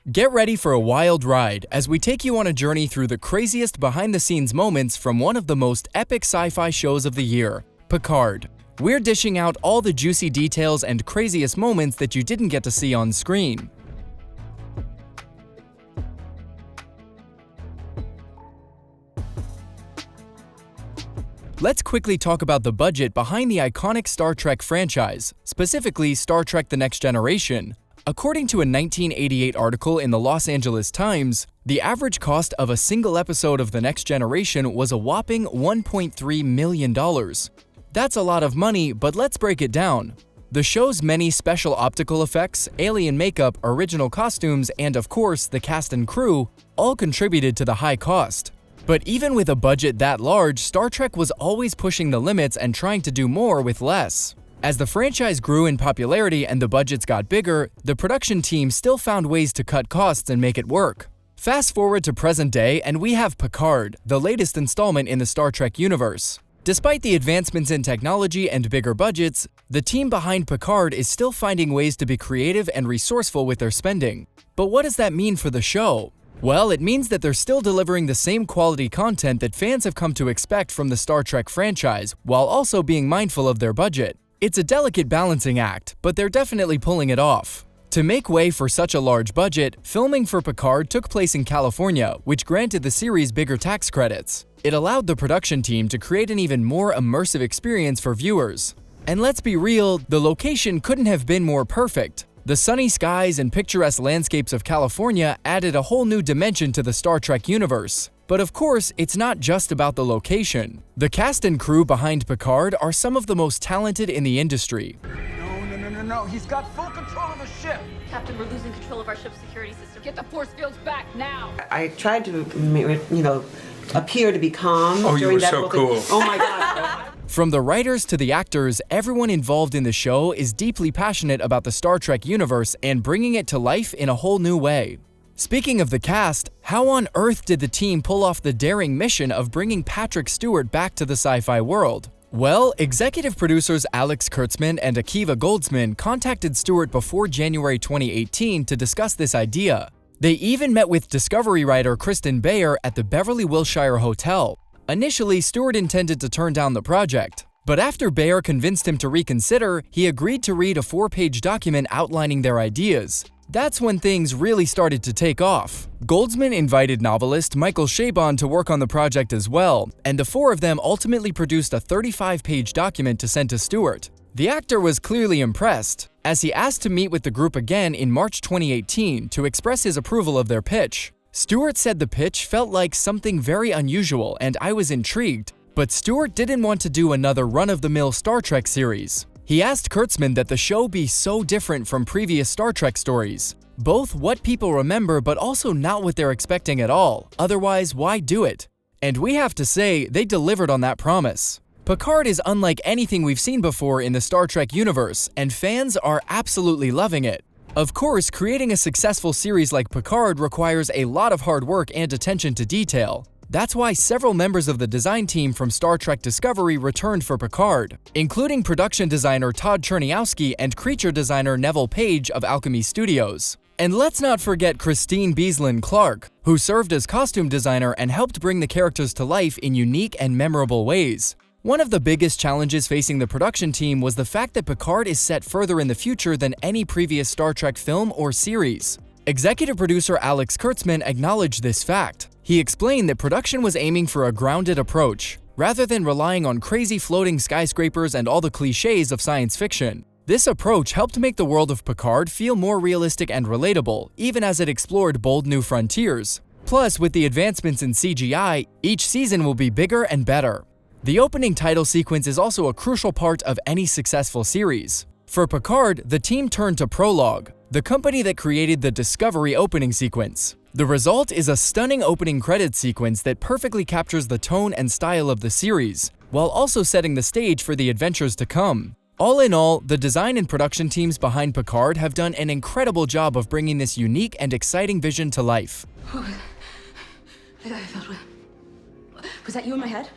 Get ready for a wild ride as we take you on a journey through the craziest behind-the-scenes moments from one of the most epic sci-fi shows of the year, Picard. We're dishing out all the juicy details and craziest moments that you didn't get to see on screen. Let's quickly talk about the budget behind the iconic Star Trek franchise, specifically Star Trek: The Next Generation. According to a 1988 article in the Los Angeles Times, the average cost of a single episode of The Next Generation was a whopping $1.3 million. That's a lot of money, but let's break it down. The show's many special optical effects, alien makeup, original costumes, and of course, the cast and crew all contributed to the high cost. But even with a budget that large, Star Trek was always pushing the limits and trying to do more with less. As the franchise grew in popularity and the budgets got bigger, the production team still found ways to cut costs and make it work. Fast forward to present day and we have Picard, the latest installment in the Star Trek universe. Despite the advancements in technology and bigger budgets, the team behind Picard is still finding ways to be creative and resourceful with their spending. But what does that mean for the show? Well, it means that they're still delivering the same quality content that fans have come to expect from the Star Trek franchise, while also being mindful of their budget. It's a delicate balancing act, but they're definitely pulling it off. To make way for such a large budget, filming for Picard took place in California, which granted the series bigger tax credits. It allowed the production team to create an even more immersive experience for viewers. And let's be real, the location couldn't have been more perfect. The sunny skies and picturesque landscapes of California added a whole new dimension to the Star Trek universe. But of course, it's not just about the location. The cast and crew behind Picard are some of the most talented in the industry. No, he's got full control of the ship! Captain, we're losing control of our ship's security system. Get the force fields back, now! I tried to, appear to be calm. Oh, you during were that so whole cool. thing. Oh my God. From the writers to the actors, everyone involved in the show is deeply passionate about the Star Trek universe and bringing it to life in a whole new way. Speaking of the cast, how on earth did the team pull off the daring mission of bringing Patrick Stewart back to the sci-fi world? Well, executive producers Alex Kurtzman and Akiva Goldsman contacted Stewart before January 2018 to discuss this idea. They even met with Discovery writer Kristen Beyer at the Beverly Wilshire Hotel. Initially, Stewart intended to turn down the project, but after Beyer convinced him to reconsider, he agreed to read a 4-page document outlining their ideas. That's when things really started to take off. Goldsman invited novelist Michael Chabon to work on the project as well, and the four of them ultimately produced a 35-page document to send to Stewart. The actor was clearly impressed, as he asked to meet with the group again in March 2018 to express his approval of their pitch. Stewart said the pitch felt like something very unusual and I was intrigued, but Stewart didn't want to do another run-of-the-mill Star Trek series. He asked Kurtzman that the show be so different from previous Star Trek stories, both what people remember but also not what they're expecting at all, otherwise why do it? And we have to say, they delivered on that promise. Picard is unlike anything we've seen before in the Star Trek universe, and fans are absolutely loving it. Of course, creating a successful series like Picard requires a lot of hard work and attention to detail. That's why several members of the design team from Star Trek Discovery returned for Picard, including production designer Todd Cherniowski and creature designer Neville Page of Alchemy Studios. And let's not forget Christine Beaslin Clark, who served as costume designer and helped bring the characters to life in unique and memorable ways. One of the biggest challenges facing the production team was the fact that Picard is set further in the future than any previous Star Trek film or series. Executive producer Alex Kurtzman acknowledged this fact. He explained that production was aiming for a grounded approach, rather than relying on crazy floating skyscrapers and all the cliches of science fiction. This approach helped make the world of Picard feel more realistic and relatable, even as it explored bold new frontiers. Plus, with the advancements in CGI, each season will be bigger and better. The opening title sequence is also a crucial part of any successful series. For Picard, the team turned to Prologue, the company that created the Discovery opening sequence. The result is a stunning opening credits sequence that perfectly captures the tone and style of the series, while also setting the stage for the adventures to come. All in all, the design and production teams behind Picard have done an incredible job of bringing this unique and exciting vision to life. Was that you in my head?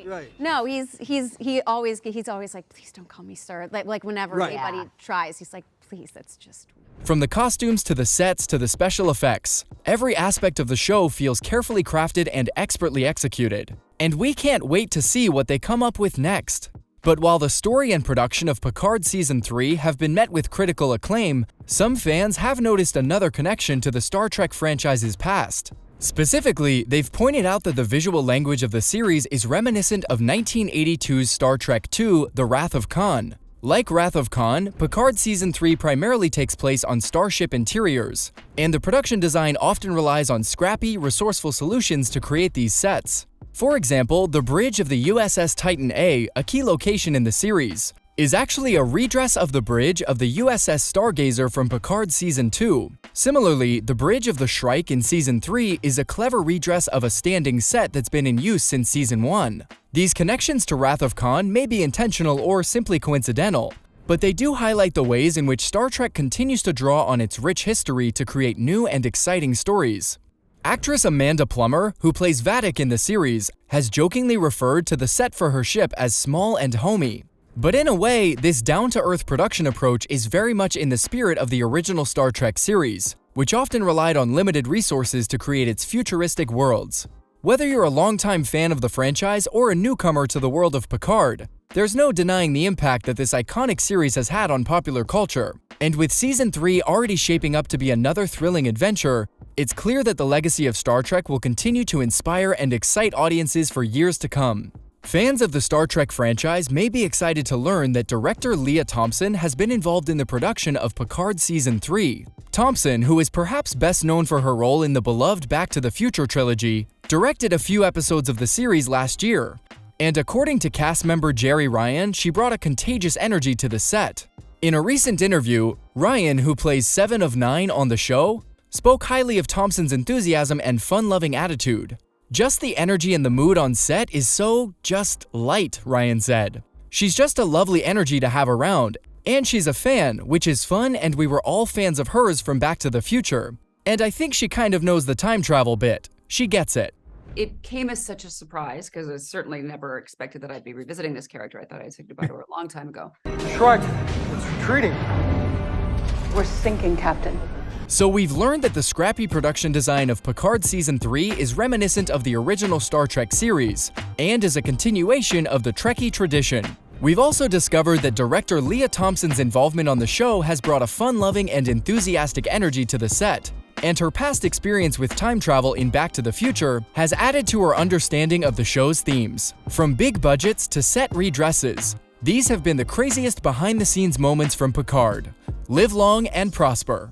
Right. No, he's always like, please don't call me sir. Like whenever anybody tries, he's like, please, that's just... From the costumes to the sets to the special effects, every aspect of the show feels carefully crafted and expertly executed. And we can't wait to see what they come up with next. But while the story and production of Picard Season 3 have been met with critical acclaim, some fans have noticed another connection to the Star Trek franchise's past. Specifically, they've pointed out that the visual language of the series is reminiscent of 1982's Star Trek II: The Wrath of Khan. Like Wrath of Khan, Picard Season 3 primarily takes place on starship interiors, and the production design often relies on scrappy, resourceful solutions to create these sets. For example, the bridge of the USS Titan A, a key location in the series, is actually a redress of the bridge of the USS Stargazer from Picard Season 2. Similarly, the bridge of the Shrike in Season 3 is a clever redress of a standing set that's been in use since Season 1. These connections to Wrath of Khan may be intentional or simply coincidental, but they do highlight the ways in which Star Trek continues to draw on its rich history to create new and exciting stories. Actress Amanda Plummer, who plays Vadic in the series, has jokingly referred to the set for her ship as small and homey. But in a way, this down-to-earth production approach is very much in the spirit of the original Star Trek series, which often relied on limited resources to create its futuristic worlds. Whether you're a longtime fan of the franchise or a newcomer to the world of Picard, there's no denying the impact that this iconic series has had on popular culture. And with Season 3 already shaping up to be another thrilling adventure, it's clear that the legacy of Star Trek will continue to inspire and excite audiences for years to come. Fans of the Star Trek franchise may be excited to learn that director Leah Thompson has been involved in the production of Picard Season 3. Thompson, who is perhaps best known for her role in the beloved Back to the Future trilogy, directed a few episodes of the series last year. And according to cast member Jerry Ryan, she brought a contagious energy to the set. In a recent interview, Ryan, who plays 7 of 9 on the show, spoke highly of Thompson's enthusiasm and fun-loving attitude. "Just the energy and the mood on set is so just light," Ryan said. "She's just a lovely energy to have around, and she's a fan, which is fun, and we were all fans of hers from Back to the Future. And I think she kind of knows the time travel bit. She gets it." It came as such a surprise because I certainly never expected that I'd be revisiting this character. I thought I'd said goodbye to her a long time ago. Shrike, it's retreating. We're sinking, Captain. So we've learned that the scrappy production design of Picard Season 3 is reminiscent of the original Star Trek series, and is a continuation of the Trekkie tradition. We've also discovered that director Leah Thompson's involvement on the show has brought a fun-loving and enthusiastic energy to the set, and her past experience with time travel in Back to the Future has added to her understanding of the show's themes. From big budgets to set redresses, these have been the craziest behind-the-scenes moments from Picard. Live long and prosper.